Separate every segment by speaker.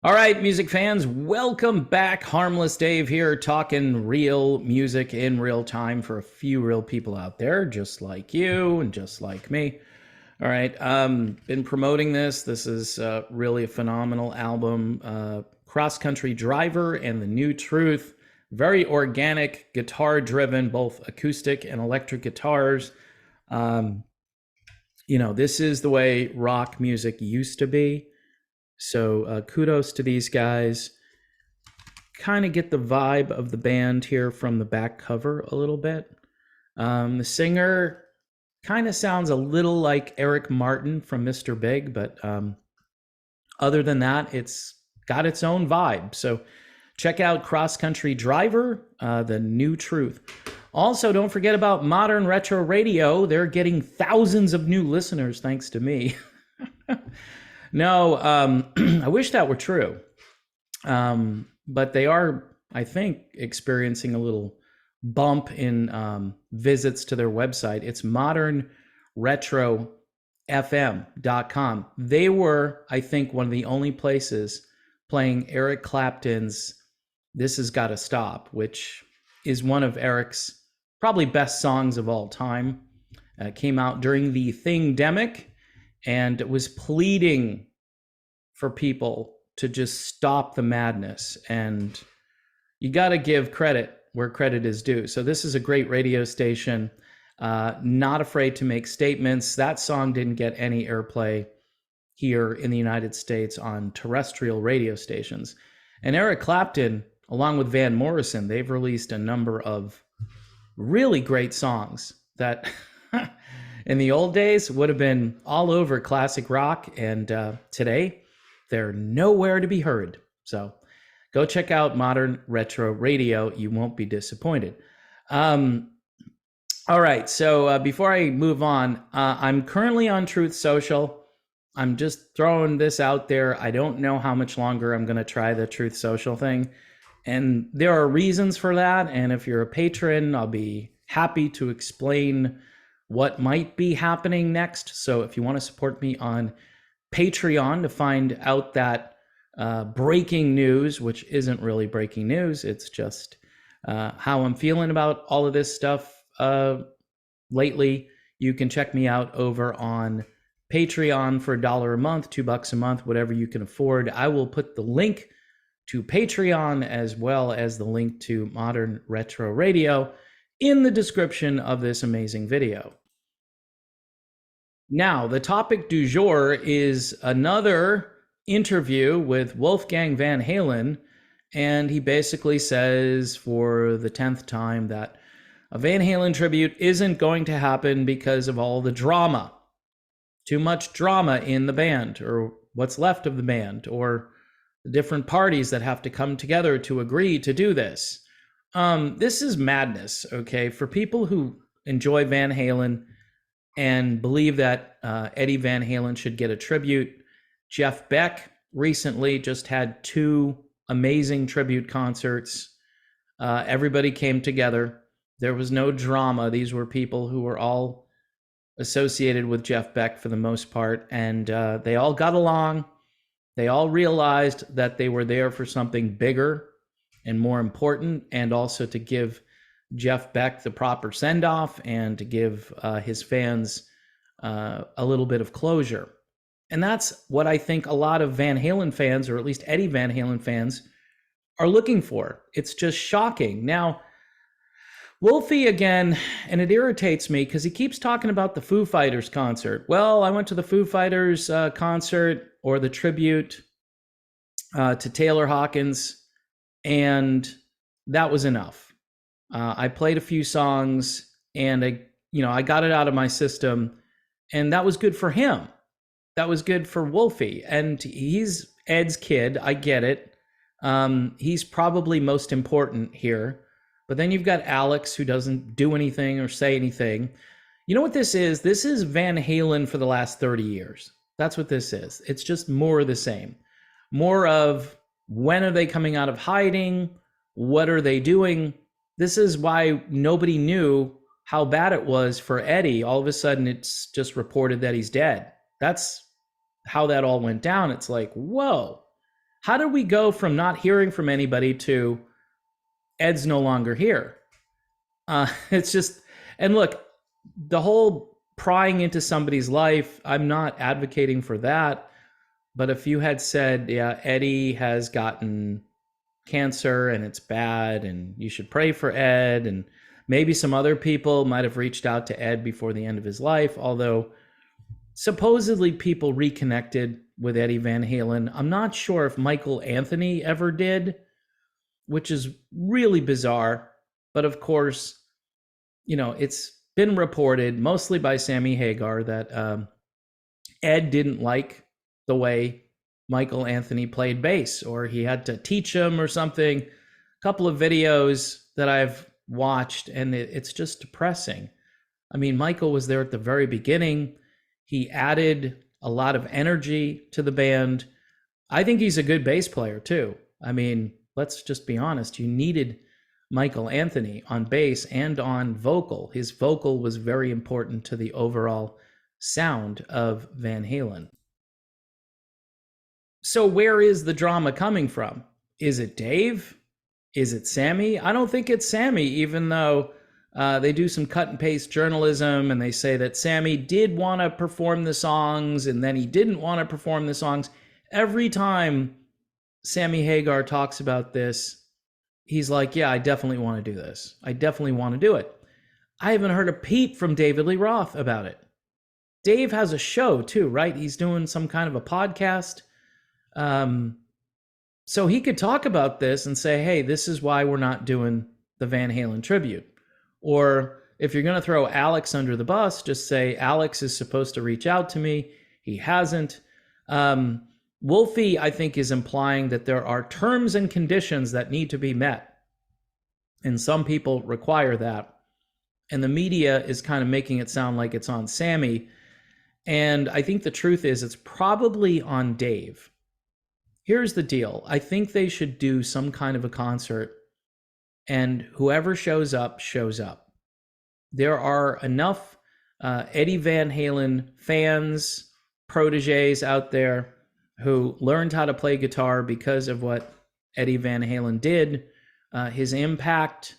Speaker 1: All right, music fans, welcome back. Harmless Dave here, talking real music in real time for a few real people out there, just like you and just like me. All right, been promoting this. This is really a phenomenal album. Cross Country Driver and the New Truth. Very organic, guitar-driven, both acoustic and electric guitars. This is the way rock music used to be. So kudos to these guys. Kind of get the vibe of the band here from the back cover a little bit. The singer kind of sounds a little like Eric Martin from Mr. Big, but other than that, it's got its own vibe. So check out Cross Country Driver, The New Truth. Also, don't forget about Modern Retro Radio. They're getting thousands of new listeners thanks to me. No, I wish that were true. But they are, I think, experiencing a little bump in visits to their website. It's modernretrofm.com. They were, I think, one of the only places playing Eric Clapton's This Has Gotta Stop, which is one of Eric's probably best songs of all time. Came out during the Thing-demic, and was pleading for people to just stop the madness. And you got to give credit where credit is due. So this is a great radio station, not afraid to make statements. That song didn't get any airplay here in the United States on terrestrial radio stations. And Eric Clapton, along with Van Morrison, they've released a number of really great songs that in the old days would have been all over classic rock, and today they're nowhere to be heard. So go check out Modern Retro Radio. You won't be disappointed. All right, so before I move on, I'm currently on Truth Social. I'm just throwing this out there. I don't know how much longer I'm going to try the Truth Social thing, and there are reasons for that. And if you're a patron, I'll be happy to explain what might be happening next. So if you want to support me on Patreon to find out that breaking news, which isn't really breaking news, it's just how I'm feeling about all of this stuff lately, you can check me out over on Patreon for $1 a month, $2 a month, whatever you can afford. I will put the link to Patreon as well as the link to Modern Retro Radio in the description of this amazing video. Now, the topic du jour is another interview with Wolfgang Van Halen, and he basically says for the 10th time that a Van Halen tribute isn't going to happen because of all the drama. Too much drama in the band, or what's left of the band, or the different parties that have to come together to agree to do this. This is madness, okay? For people who enjoy Van Halen and believe that Eddie Van Halen should get a tribute, Jeff Beck recently just had 2 amazing tribute concerts. Everybody came together. There was no drama. These were people who were all associated with Jeff Beck for the most part, and they all got along. They all realized that they were there for something bigger and more important, and also to give Jeff Beck the proper send-off and to give his fans a little bit of closure. And that's what I think a lot of Van Halen fans, or at least Eddie Van Halen fans, are looking for. It's just shocking. Now, Wolfie again, and it irritates me because he keeps talking about the Foo Fighters concert. Well, I went to the Foo Fighters concert, or the tribute to Taylor Hawkins, and that was enough. I played a few songs, and I got it out of my system, and that was good for him. That was good for Wolfie, and he's Ed's kid. I get it. He's probably most important here. But then you've got Alex, who doesn't do anything or say anything. You know what this is? This is Van Halen for the last 30 years. That's what this is. It's just more of the same. More of, when are they coming out of hiding? What are they doing? This is why nobody knew how bad it was for Eddie. All of a sudden, it's just reported that he's dead. That's how that all went down. It's like, whoa, how did we go from not hearing from anybody to Ed's no longer here? It's just, and look, the whole prying into somebody's life, I'm not advocating for that. But if you had said, yeah, Eddie has gotten cancer and it's bad and you should pray for Ed, and maybe some other people might have reached out to Ed before the end of his life, although supposedly people reconnected with Eddie Van Halen. I'm not sure if Michael Anthony ever did, which is really bizarre. But of course, it's been reported mostly by Sammy Hagar that Ed didn't like the way Michael Anthony played bass, or he had to teach him or something. A couple of videos that I've watched, and it's just depressing. I mean, Michael was there at the very beginning. He added a lot of energy to the band. I think he's a good bass player too. I mean, let's just be honest. You needed Michael Anthony on bass and on vocal. His vocal was very important to the overall sound of Van Halen. So where is the drama coming from? Is it Dave? Is it Sammy? I don't think it's Sammy, even though they do some cut and paste journalism and they say that Sammy did want to perform the songs and then he didn't want to perform the songs. Every time Sammy Hagar talks about this, he's like, yeah, I definitely want to do this. I definitely want to do it. I haven't heard a peep from David Lee Roth about it. Dave has a show too, right? He's doing some kind of a podcast. So he could talk about this and say, hey, this is why we're not doing the Van Halen tribute. Or if you're going to throw Alex under the bus, just say Alex is supposed to reach out to me. He hasn't. Wolfie, I think, is implying that there are terms and conditions that need to be met. And some people require that. And the media is kind of making it sound like it's on Sammy. And I think the truth is it's probably on Dave. Here's the deal. I think they should do some kind of a concert, and whoever shows up, shows up. There are enough Eddie Van Halen fans, proteges out there who learned how to play guitar because of what Eddie Van Halen did. His impact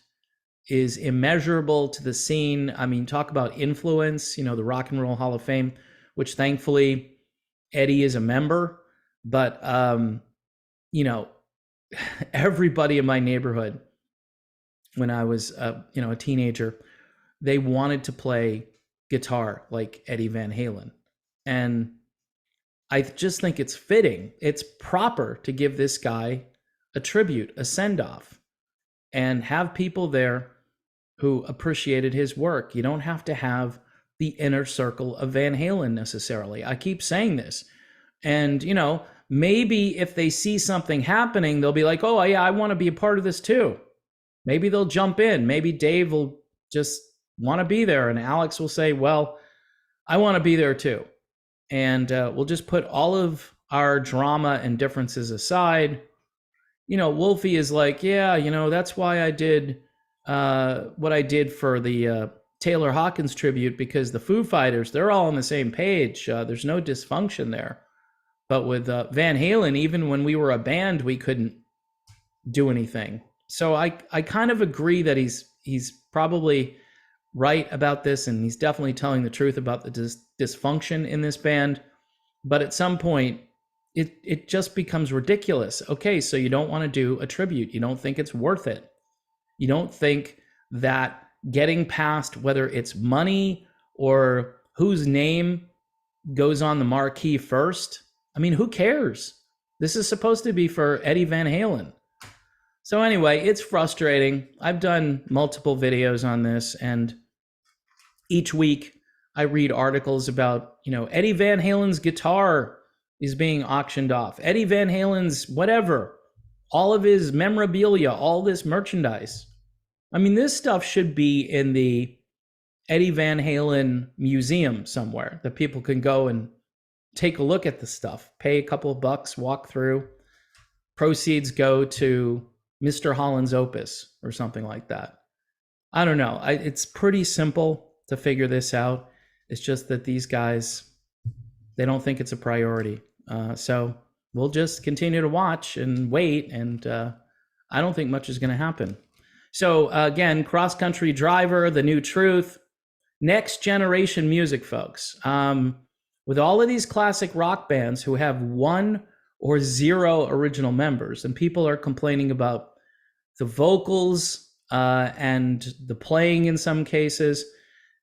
Speaker 1: is immeasurable to the scene. I mean, talk about influence, the Rock and Roll Hall of Fame, which thankfully Eddie is a member. But, everybody in my neighborhood, when I was, a teenager, they wanted to play guitar like Eddie Van Halen. And I just think it's fitting. It's proper to give this guy a tribute, a send-off, and have people there who appreciated his work. You don't have to have the inner circle of Van Halen necessarily. I keep saying this. And, maybe if they see something happening, they'll be like, oh, yeah, I want to be a part of this too. Maybe they'll jump in. Maybe Dave will just want to be there. And Alex will say, well, I want to be there too. And we'll just put all of our drama and differences aside. Wolfie is like, yeah, that's why I did what I did for the Taylor Hawkins tribute, because the Foo Fighters, they're all on the same page. There's no dysfunction there. But with Van Halen, even when we were a band, we couldn't do anything. So I kind of agree that he's probably right about this, and he's definitely telling the truth about the dysfunction in this band. But at some point, it just becomes ridiculous. Okay, so you don't want to do a tribute. You don't think it's worth it. You don't think that getting past whether it's money or whose name goes on the marquee first. I mean, who cares? This is supposed to be for Eddie Van Halen. So anyway, it's frustrating. I've done multiple videos on this, and each week I read articles about, Eddie Van Halen's guitar is being auctioned off. Eddie Van Halen's whatever, all of his memorabilia, all this merchandise. I mean, this stuff should be in the Eddie Van Halen museum somewhere that people can go and take a look at the stuff, pay a couple of bucks, walk through. Proceeds go to Mr. Holland's Opus or something like that. I don't know. It's pretty simple to figure this out. It's just that these guys, they don't think it's a priority. So we'll just continue to watch and wait, and I don't think much is going to happen. So again, Cross Country Driver, The New Truth, next generation music, folks. With all of these classic rock bands who have one or zero original members, and people are complaining about the vocals and the playing in some cases,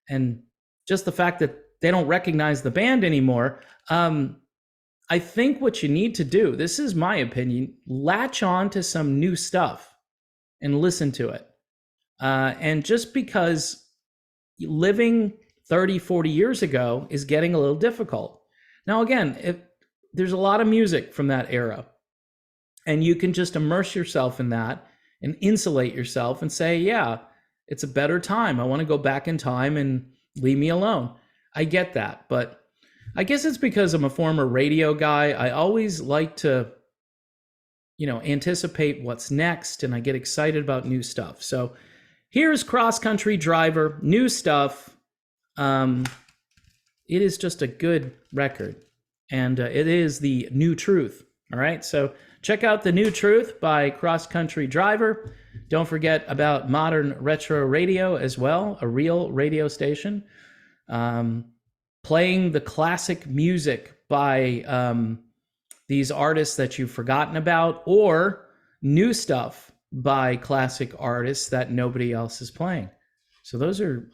Speaker 1: and just the fact that they don't recognize the band anymore. I think what you need to do, this is my opinion, latch on to some new stuff and listen to it. And just because living 30, 40 years ago is getting a little difficult. Now, again, if there's a lot of music from that era, and you can just immerse yourself in that and insulate yourself and say, yeah, it's a better time. I want to go back in time and leave me alone. I get that, but I guess it's because I'm a former radio guy. I always like to, anticipate what's next, and I get excited about new stuff. So here's Cross Country Driver, new stuff. It is just a good record, and it is The New Truth. All right, so check out The New Truth by Cross Country Driver. Don't forget about Modern Retro Radio as well, a real radio station. Playing the classic music by these artists that you've forgotten about, or new stuff by classic artists that nobody else is playing. So those are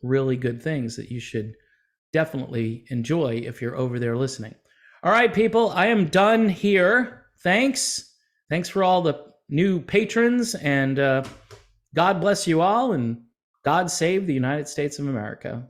Speaker 1: really good things that you should definitely enjoy if you're over there listening. All right, people, I am done here. Thanks for all the new patrons, and God bless you all, and God save the United States of America.